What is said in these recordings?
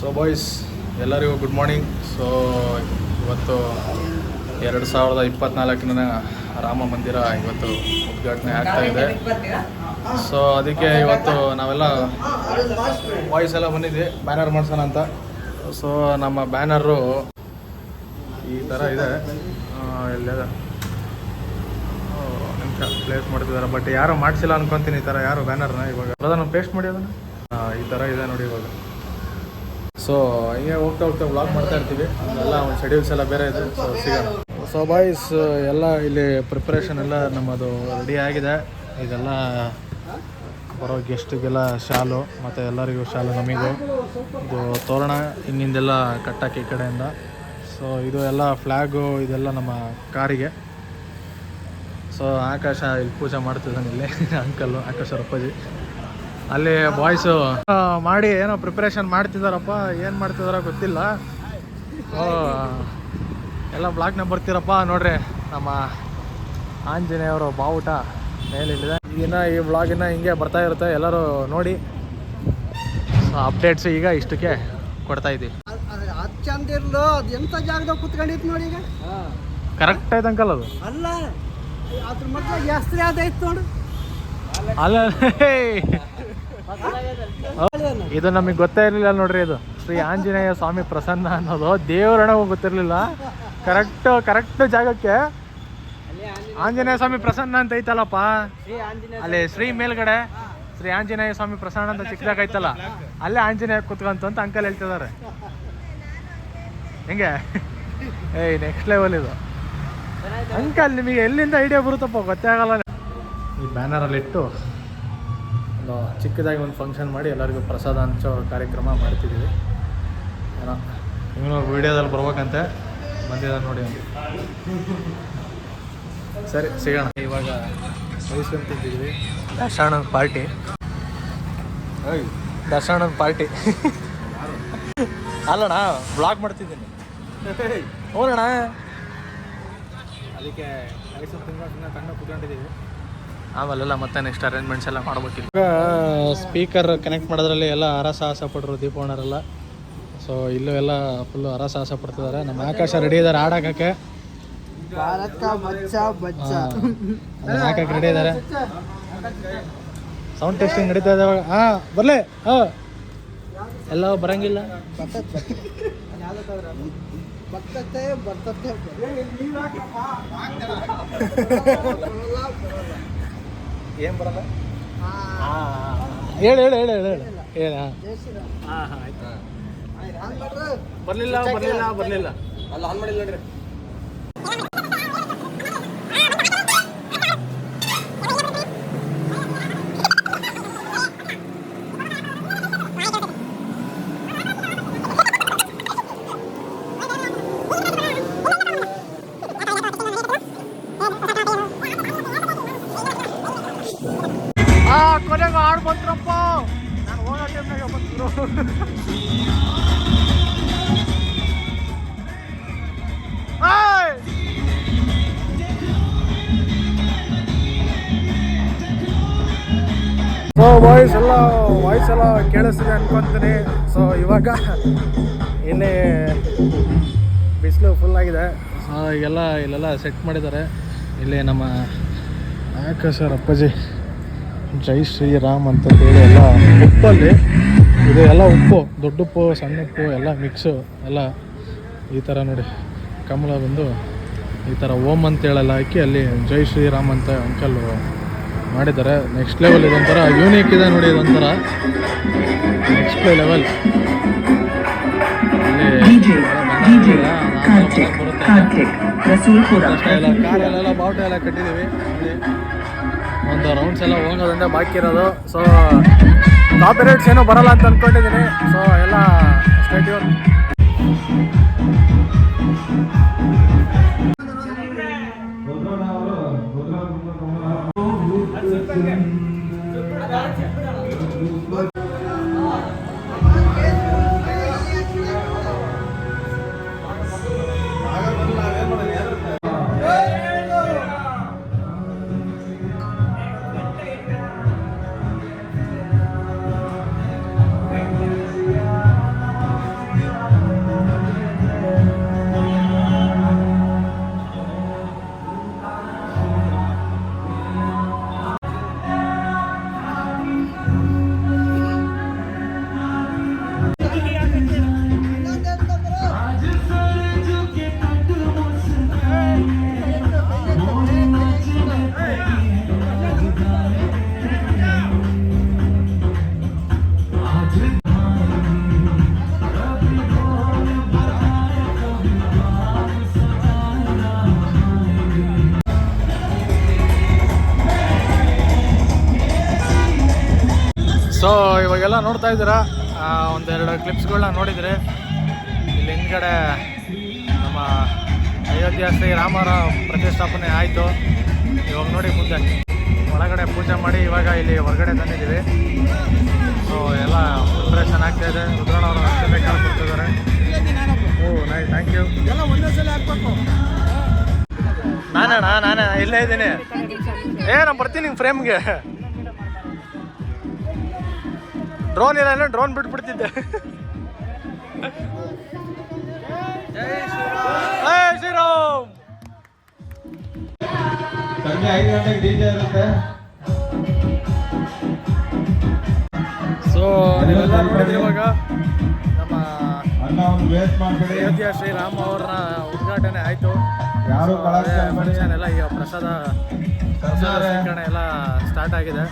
So boys ಎಲ್ಲರಿಗೂ good morning. So ಇವತ್ತು 2024ನೇ ರಾಮ ಮಂದಿರ ಇವತ್ತು ಉದ್ಘಾಟನೆ ಆಗ್ತಾ ಇದೆ. ಸೊ ಅದಕ್ಕೆ ಇವತ್ತು ನಾವೆಲ್ಲ ಬಾಯ್ಸ್ ಎಲ್ಲ ಬಂದಿದ್ವಿ ಬ್ಯಾನರ್ ಮಾಡ್ಸೋಣ ಅಂತ. ಸೊ ನಮ್ಮ ಬ್ಯಾನರು ಈ ಥರ ಇದೆ, ಎಲ್ಲ ಪ್ಲೇಸ್ ಮಾಡ್ತಿದ್ದಾರೆ. ಬಟ್ ಯಾರು ಮಾಡಿಸಿಲ್ಲ ಅನ್ಕೊತೀನಿ ಈ ಥರ ಯಾರು ಬ್ಯಾನರ್ನ. ಇವಾಗ ಅದನ್ನು ಪೇಸ್ಟ್ ಮಾಡಿ ಅದನ್ನು ಈ ಥರ ಇದೆ ನೋಡಿ ಇವಾಗ. ಸೊ ಹಿಂಗೆ ಹೋಗ್ತಾ ವ್ಲಾಗ್ ಮಾಡ್ತಾ ಇರ್ತೀವಿ. ಎಲ್ಲ ಒಂದು ಶೆಡ್ಯೂಲ್ಸ್ ಎಲ್ಲ ಬೇರೆ ಇದೆ. ಸೊ ಸಿಗೋಣ. ಸೊ ಬಾಯ್ಸ್ ಎಲ್ಲ ಇಲ್ಲಿ ಪ್ರಿಪ್ರೇಷನ್ ಎಲ್ಲ ನಮ್ಮದು ರೆಡಿ ಆಗಿದೆ. ಇದೆಲ್ಲ ಬರೋ ಗೆಸ್ಟಿಗೆಲ್ಲ ಶಾಲು ಮತ್ತು ಎಲ್ಲರಿಗೂ ಶಾಲು, ನಮಗೂ ಇದು ತೋರಣ ಹಿಂದಿಂದೆಲ್ಲ ಕಟ್ಟಾಕಿ ಈ ಕಡೆಯಿಂದ. ಸೊ ಇದು ಎಲ್ಲ ಫ್ಲ್ಯಾಗು ಇದೆಲ್ಲ ನಮ್ಮ ಕಾರಿಗೆ. ಸೊ ಆಕಾಶ ಇಲ್ಲಿ ಪೂಜೆ ಮಾಡ್ತಿದ್ದಾನೆ ಇಲ್ಲಿ ಅಂಕಲ್ಲು ಆಕಾಶ ಅಪ್ಪಾಜಿ. ಅಲ್ಲಿ ಬಾಯ್ಸು ಮಾಡಿ ಏನೋ ಪ್ರಿಪ್ರೇಷನ್ ಮಾಡ್ತಿದ್ದಾರಪ್ಪ, ಏನು ಮಾಡ್ತಿದಾರ ಗೊತ್ತಿಲ್ಲ. ಎಲ್ಲ ಬ್ಲಾಗ್ನ ಬರ್ತೀರಪ್ಪ ನೋಡ್ರಿ. ನಮ್ಮ ಆಂಜನೇಯವರು ಬಾವುಟ ಮೇಲಿದೆ. ಈಗಿನ ಈ ವ್ಲಾಗಿನ ಹಿಂಗೆ ಬರ್ತಾ ಇರುತ್ತೆ, ಎಲ್ಲರೂ ನೋಡಿ. ಸೊ ಅಪ್ಡೇಟ್ಸ್ ಈಗ ಇಷ್ಟಕ್ಕೆ ಕೊಡ್ತಾ ಇದ್ದೀವಿ. ಅದು ಚಂದ ಇರ್ಲು, ಅದು ಎಂಥ ಜಾಗದಾಗ ಕುತ್ಕೊಂಡಿತ್ತು ನೋಡಿ. ಈಗ ಕರೆಕ್ಟ್ ಆಯ್ತು ಅಂಕಲ್ ಅದು. ಅಲ್ಲ ಅದ್ರ ಮಕ್ಕಳ ಜಾಸ್ತಿ ಆದೈತೆ ನೋಡು. ಅಲ್ಲ ಇದು ನಮಗೆ ಗೊತ್ತೇ ಇರಲಿಲ್ಲ ನೋಡ್ರಿ. ಇದು ಶ್ರೀ ಆಂಜನೇಯ ಸ್ವಾಮಿ ಪ್ರಸನ್ನ ಅನ್ನೋದು ದೇವರಣ ಗೊತ್ತಿರಲಿಲ್ಲ. ಕರೆಕ್ಟ್ ಜಾಗಕ್ಕೆ ಆಂಜನೇಯ ಸ್ವಾಮಿ ಪ್ರಸನ್ನ ಅಂತ ಐತಲ್ಲಪ್ಪ. ಅಲ್ಲಿ ಶ್ರೀ ಮೇಲ್ಗಡೆ ಶ್ರೀ ಆಂಜನೇಯ ಸ್ವಾಮಿ ಪ್ರಸನ್ನ ಅಂತ ಚಿಕ್ಕದಾಗ ಐತಲ್ಲ, ಅಲ್ಲೇ ಆಂಜನೇಯ ಕುತ್ಕಂತ ಅಂತ ಅಂಕಲ್ ಹೇಳ್ತಿದ್ದಾರೆ. ಹೆಂಗೆ ನೆಕ್ಸ್ಟ್ ಲೆವೆಲ್ ಇದು ಅಂಕಲ್. ನಿಮಗೆ ಎಲ್ಲಿಂದ ಐಡಿಯಾ ಬರುತ್ತಪ್ಪ ಗೊತ್ತೇ ಆಗಲ್ಲ. ಈ ಬ್ಯಾನರಲ್ಲಿಟ್ಟು ಒಂದು ಚಿಕ್ಕದಾಗಿ ಒಂದು ಫಂಕ್ಷನ್ ಮಾಡಿ ಎಲ್ಲರಿಗೂ ಪ್ರಸಾದ ಹಂಚೋ ಕಾರ್ಯಕ್ರಮ ಮಾಡ್ತಿದ್ದೀವಿ. ಏನೋ ಇವನು ವೀಡಿಯೋದಲ್ಲಿ ಬರ್ಬೇಕಂತೆ ಬಂದಿದ್ದ ನೋಡಿ. ಸರಿ ಸಿಗೋಣ. ಇವಾಗ ವಹಿಸ್ಕೊಂತಿದ್ದೀವಿ ದರ್ಶನದ ಪಾರ್ಟಿ. ದರ್ಶನದ ಪಾರ್ಟಿ ಅಲ್ಲಣ್ಣ, ಬ್ಲಾಗ್ ಮಾಡ್ತಿದ್ದೀನಿ ಹೋಗೋಣ. ಅದಕ್ಕೆ ಕಣ್ಣು ಕುತ್ಕೊಂಡಿದ್ದೀವಿ. ಆಮೇಲೆಲ್ಲ ಮತ್ತೆ ನೆಕ್ಸ್ಟ್ ಅರೇಂಜ್ಮೆಂಟ್ಸ್ ಎಲ್ಲ ಮಾಡ್ಬೇಕಿಲ್ಲ. ಸ್ಪೀಕರ್ ಕನೆಕ್ಟ್ ಮಾಡೋದ್ರಲ್ಲಿ ಎಲ್ಲ ಹರಸಾಹಸ ಪಡ್ರು ದೀಪಣ್ಣರೆಲ್ಲ. ಸೊ ಇಲ್ಲೂ ಎಲ್ಲ ಫುಲ್ಲು ಹರಸಾಹಸ ಪಡ್ತಿದ್ದಾರೆ. ನಮ್ಮ ಆಕಾಶ ರೆಡಿ ಇದ್ದಾರೆ ಹಾಡಾಕಕ್ಕೆ. ಹಾಕಕ್ಕೆ ರೆಡಿ ಇದ್ದಾರೆ. ಸೌಂಡ್ ಟೆಸ್ಟಿಂಗ್ ನಡೀತಾ ಇದೆ ಇವಾಗ. ಹಾಂ ಬರಲೇ. ಎಲ್ಲ ಬರಂಗಿಲ್ಲ. ಏನ್ ಬರಲ್ಲ. ಹೇಳಿ ಹೇಳಿ ಹೇಳಿ ಹೇಳಿ ಹೇಳಿ. ಹಾಂ ಹಾಂ ಆಯ್ತು. ಬರಲಿಲ್ಲ ಅಲ್ಲ ಆನ್ ಮಾಡಿಲ್ಲ ನೋಡ್ರಿ. ಕೊನೆಗೆ ಆಡ್ ಬಂತ್ರಪ್ಪ. ನಾನು ಹೋಗೋ ಟೈಮ್ನಾಗ ಬಂದ್ರು. ಸೊ ವಾಯ್ಸ್ ಎಲ್ಲ ಕೇಳಿಸ್ತಿದೆ ಅನ್ಕೊಂತೀನಿ. ಸೊ ಇವಾಗ ಇಲ್ಲಿ ಬಿಸಿಲು ಫುಲ್ ಆಗಿದೆ. ಸೊ ಈಗೆಲ್ಲ ಇಲ್ಲೆಲ್ಲ ಸೆಟ್ ಮಾಡಿದ್ದಾರೆ. ಇಲ್ಲಿ ನಮ್ಮ ಆಕಾಶರ ಅಪ್ಪಾಜಿ ಜೈ ಶ್ರೀರಾಮ್ ಅಂತ ಹೇಳಿ ಎಲ್ಲ ಉಪ್ಪಲ್ಲಿ ಇದು ಎಲ್ಲ ಉಪ್ಪು, ದೊಡ್ಡ ಉಪ್ಪು ಸಣ್ಣ ಉಪ್ಪು ಎಲ್ಲ ಮಿಕ್ಸು ಎಲ್ಲ ಈ ಥರ ನೋಡಿ. ಕಮಲ ಬಂದು ಈ ಥರ ಓಮ್ ಅಂತೇಳೆಲ್ಲ ಹಾಕಿ ಅಲ್ಲಿ ಜೈ ಶ್ರೀರಾಮ್ ಅಂತ ಅಂಕಲ್ ಮಾಡಿದ್ದಾರೆ. ನೆಕ್ಸ್ಟ್ ಲೆವೆಲ್ ಇದೊಂಥರ ಯೂನಿಕ್ ಇದೆ ನೋಡಿ. ಇದೊಂಥರ ನೆಕ್ಸ್ಟ್ ಲೆವೆಲ್. ಕಾರಲ್ಲೆಲ್ಲ ಬಾವುಟ ಎಲ್ಲ ಕಟ್ಟಿದ್ದೀವಿ. ಒಂದು ರೌಂಡ್ಸ್ ಎಲ್ಲ ಹೋಗೋದಂದ್ರೆ ಬಾಕಿ ಇರೋದು. ಸೊ ಕಾಪಿರೈಟ್ಸ್ ಏನೂ ಬರಲ್ಲ ಅಂತ ಅಂದ್ಕೊಂಡಿದ್ದೀನಿ. ಸೊ ಎಲ್ಲ ಸ್ಟೇಟ್ಯೂನ್. ಇವಾಗೆಲ್ಲ ನೋಡ್ತಾ ಇದ್ದೀರಾ, ಒಂದೆರಡು ಕ್ಲಿಪ್ಸ್ಗಳನ್ನ ನೋಡಿದರೆ ಇಲ್ಲಿ ಹಿಂದ್ಗಡೆ ನಮ್ಮ ಅಯೋಧ್ಯ ಶ್ರೀರಾಮರ ಪ್ರತಿಷ್ಠಾಪನೆ ಆಯಿತು. ಇವಾಗ ನೋಡಿ ಮುಂದೆ ಒಳಗಡೆ ಪೂಜೆ ಮಾಡಿ ಇವಾಗ ಇಲ್ಲಿ ಹೊರಗಡೆ ತಂದಿದ್ದೀವಿ. ಸೊ ಎಲ್ಲ ಪ್ರಿಪ್ರೇಷನ್ ಆಗ್ತಾಯಿದೆ. ರುದ್ರಣ್ಣವರು ಅಷ್ಟೇ ಕೇಳ್ಕೊಳ್ತಿದ್ದಾರೆ. ನೈ ಥ್ಯಾಂಕ್ ಯು. ಎಲ್ಲ ಒಂದೇ ಸಲ ಹಾಕ್ಬೇಕು. ನಾನೇ ಇಲ್ಲೇ ಇದ್ದೀನಿ. ನಾನು ಬರ್ತೀನಿ ನಿಂಗೆ ಫ್ರೇಮ್ಗೆ. ಡ್ರೋನ್ ಇಲ್ಲ, ಡ್ರೋನ್ ಬಿಟ್ಬಿಡ್ತಿದ್ದೆ. ಜೈ ಶ್ರೀರಾಮ್. ಸಂಜೆ 5 ಗಂಟೆಗೆ ಡಿಜೆ ಇರುತ್ತೆ. ಸೊ ನೀವೆಲ್ಲ ನೋಡಿದ್ರೆ ಇವಾಗ ನಮ್ಮ ವೇಸ್ಟ್ ಮಾಡಬೇಡಿ. ಅಯೋಧ್ಯ ಶ್ರೀರಾಮ ಅವ್ರನ್ನ ಉದ್ಘಾಟನೆ ಆಯಿತು. ಯಾರು ಫಂಕ್ಷನ್ ಎಲ್ಲ ಈಗ ಪ್ರಸಾದ ಸ್ವೀಕರಣೆ ಎಲ್ಲ ಸ್ಟಾರ್ಟ್ ಆಗಿದೆ.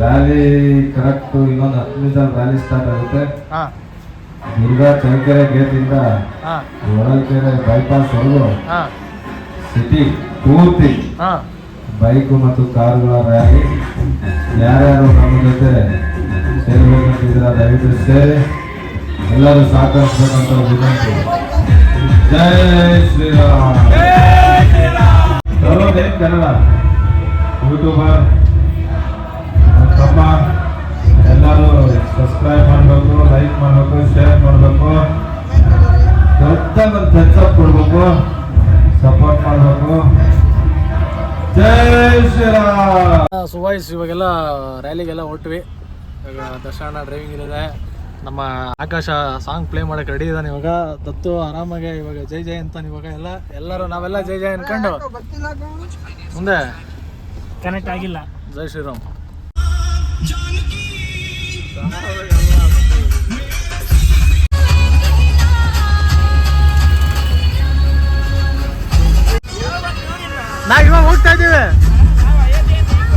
ರ್ಯಾಲಿ ಕರೆಕ್ಟ್ ಇನ್ನೊಂದು 10 ನಿಮಿಷ ರ್ಯಾಲಿ ಸ್ಟಾರ್ಟ್ ಆಗುತ್ತೆ. ಹಾಂ ದುರ್ಗಾ ಚಳ್ಳಕೆರೆ ಗೇಟ್ ಇಂದ ಹಾಂ ಹೊಳಲ್ಕೆರೆ ಬೈಪಾಸ್ ವರೆಗೂ ಹಾಂ ಸಿಟಿ ಪೂರ್ತಿ ಹಾಂ ಬೈಕು ಮತ್ತು ಕಾರುಗಳ ರ್ಯಾಲಿ. ಯಾರ್ಯಾರು ನಮ್ಮ ಜೊತೆ ಸೇರ್ಬೇಕಂತಿದ್ರ ದಯವಿಟ್ಟು ಸೇರಿ ಎಲ್ಲರೂ ಸಹಕರಿಸಬೇಕಂತ ವಿನಂತಿ. ಜೈ ಶ್ರೀರಾಮ್. ಕನ್ನಡ ಯೂಟ್ಯೂಬರ್ ತಮ್ಮ ಎಲ್ಲರೂ ಸಬ್ಸ್ಕ್ರೈಬ್ ಮಾಡಬೇಕು, ಲೈಕ್ ಮಾಡಬೇಕು, ಶೇರ್ ಮಾಡಬೇಕು, ದೊಡ್ಡ ಒಂದು ಥಮ್ಸ್ ಕೊಡಬೇಕು, ಸಪೋರ್ಟ್ ಮಾಡಬೇಕು. ಜೈ ಶ್ರೀರಾಮ್. ಸುವಾಯ್ಸ್ ಇವಾಗೆಲ್ಲ ರ್ಯಾಲಿಗೆಲ್ಲ ಹೊಟ್ವಿ. ಇವಾಗ ದರ್ಶನ ಡ್ರೈವಿಂಗ್ ಇರುತ್ತೆ. ನಮ್ಮ ಆಕಾಶ ಸಾಂಗ್ ಪ್ಲೇ ಮಾಡೋಕೆ ರೆಡಿ ಇದ್ದಾನೆ. ಇವಾಗ ದತ್ತು ಆರಾಮಾಗೆ ಇವಾಗ ಜೈ ಜೈ ಅಂತಾನೆ. ಇವಾಗ ಎಲ್ಲರೂ ನಾವೆಲ್ಲ ಜೈ ಜೈ ಅನ್ಕೊಂಡು ಮುಂದೆ ಕನೆಕ್ಟ್ ಆಗಿಲ್ಲ. ಜೈ ಶ್ರೀರಾಮ್. ನಾವ್ ಇವಾಗ ಹೋಗ್ತಾ ಇದ್ದೀವಿ.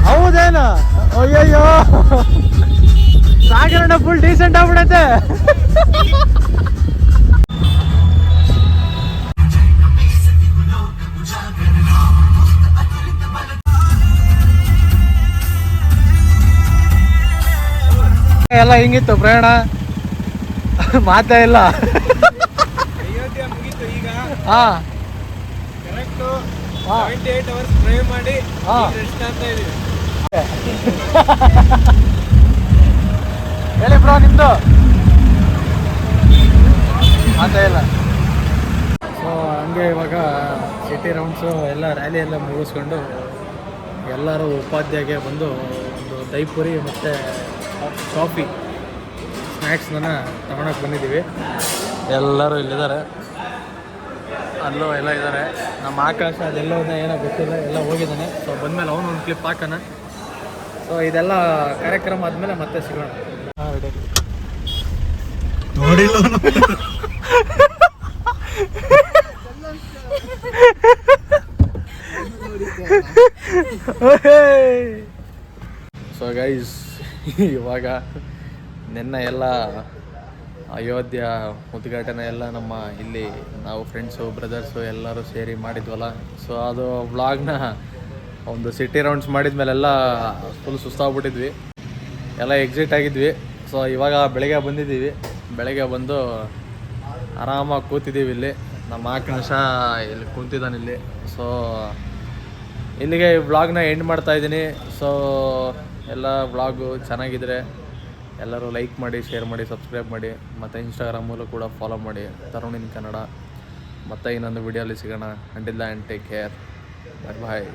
ಹೌದೇನು? ಅಯ್ಯಯ್ಯೋ, ಸಾಗರಣ ಫುಲ್ ಡೀಸೆಂಟ್ ಆಗ್ಬಿಡತ್ತೆ. ಎಲ್ಲ ಹಿಂಗಿತ್ತು ಪ್ರಯಾಣ, ಮಾತೇ ಇಲ್ಲ. ಅಯೋಧ್ಯ ಮುಗೀತು ಈಗ. ಹಾ ಕರೆಕ್ಟು 78 ಅವರ್ಸ್ ಡ್ರೈವ್ ಮಾಡಿ ರೆಸ್ಟ್ ಆಗ್ತಾ ಇದೀವಿ. ಹೇಳಿ ಬ್ರೋ, ನಿಮ್ದು ಮಾತೇ ಇಲ್ಲ. ಸೊ ಹಂಗೆ ಇವಾಗ ಸಿಟಿ ರೌಂಡ್ಸು ಎಲ್ಲ ರ್ಯಾಲಿ ಎಲ್ಲ ಮುಗಿಸ್ಕೊಂಡು ಎಲ್ಲರೂ ಉಪಾಧ್ಯಾಯಗೆ ಬಂದು ಒಂದು ದೈಪುರಿ ಮತ್ತು ಕಾಫಿ ಸ್ನ್ಯಾಕ್ಸ್ನ ತಗೊಳಕ್ಕೆ ಬಂದಿದ್ದೀವಿ. ಎಲ್ಲರೂ ಇಲ್ಲಿದ್ದಾರೆ, ಅಲ್ಲೂ ಎಲ್ಲ ಇದ್ದಾರೆ. ನಮ್ಮ ಆಕಾಶ ಅದೆಲ್ಲೋ ಏನೋ ಗೊತ್ತಿಲ್ಲ, ಎಲ್ಲ ಹೋಗಿದ್ದಾನೆ. ಸೊ ಬಂದಮೇಲೆ ಅವನು ಒಂದು ಕ್ಲಿಪ್ ಹಾಕೋಣ. ಸೊ ಇದೆಲ್ಲ ಕಾರ್ಯಕ್ರಮ ಆದಮೇಲೆ ಮತ್ತೆ ಸಿಗೋಣ. ನೋಡಿಲ್ಲ ಸೊ ಗೈಸ್, ಇವಾಗ ನಿನ್ನೆ ಎಲ್ಲ ಅಯೋಧ್ಯ ಉದ್ಘಾಟನೆ ಎಲ್ಲ ನಮ್ಮ ಇಲ್ಲಿ ನಾವು ಫ್ರೆಂಡ್ಸು ಬ್ರದರ್ಸು ಎಲ್ಲರೂ ಸೇರಿ ಮಾಡಿದ್ವಲ್ಲ. ಸೊ ಅದು ವ್ಲಾಗ್ನ ಒಂದು ಸಿಟಿ ರೌಂಡ್ಸ್ ಮಾಡಿದ್ಮೇಲೆಲ್ಲ ಫುಲ್ ಸುಸ್ತಾಗ್ಬಿಟ್ಟಿದ್ವಿ, ಎಲ್ಲ ಎಕ್ಸಿಟ್ ಆಗಿದ್ವಿ. ಸೊ ಇವಾಗ ಬೆಳಗ್ಗೆ ಬಂದಿದ್ದೀವಿ. ಬೆಳಗ್ಗೆ ಬಂದು ಆರಾಮಾಗಿ ಕೂತಿದ್ದೀವಿ ಇಲ್ಲಿ. ನಮ್ಮ ಆಕಾಶ ಇಲ್ಲಿ ಕುಂತಿದ್ದಾನೆ ಇಲ್ಲಿ. ಸೊ ಇಲ್ಲಿಗೆ ಈ ವ್ಲಾಗ್ನ ಎಂಡ್ ಮಾಡ್ತಾಯಿದ್ದೀನಿ. ಸೊ ಎಲ್ಲ ವ್ಲಾಗು ಚೆನ್ನಾಗಿದ್ರೆ ಎಲ್ಲರೂ ಲೈಕ್ ಮಾಡಿ, ಶೇರ್ ಮಾಡಿ, ಸಬ್ಸ್ಕ್ರೈಬ್ ಮಾಡಿ, ಮತ್ತು ಇನ್ಸ್ಟಾಗ್ರಾಮಲ್ಲೂ ಕೂಡ ಫಾಲೋ ಮಾಡಿ, ತರುಣ್ ಇನ್ ಕನ್ನಡ. ಮತ್ತು ಇನ್ನೊಂದು ವಿಡಿಯೋಲಿ ಸಿಗೋಣ. Until then take care. Bye ಬಾಯ್.